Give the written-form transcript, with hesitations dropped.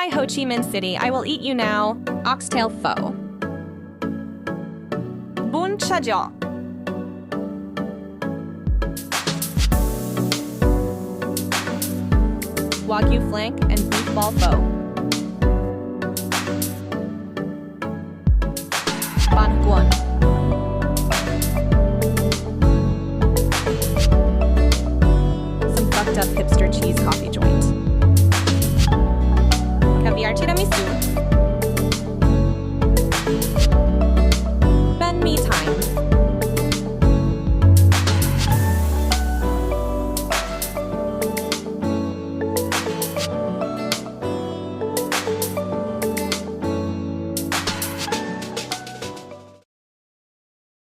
Hi, Ho Chi Minh City. I will eat you now. Oxtail pho. Bun chajo. Wagyu flank and beef ball pho. Ban guan. Some fucked up hipster cheese coffee joint. Caviar tiramisu.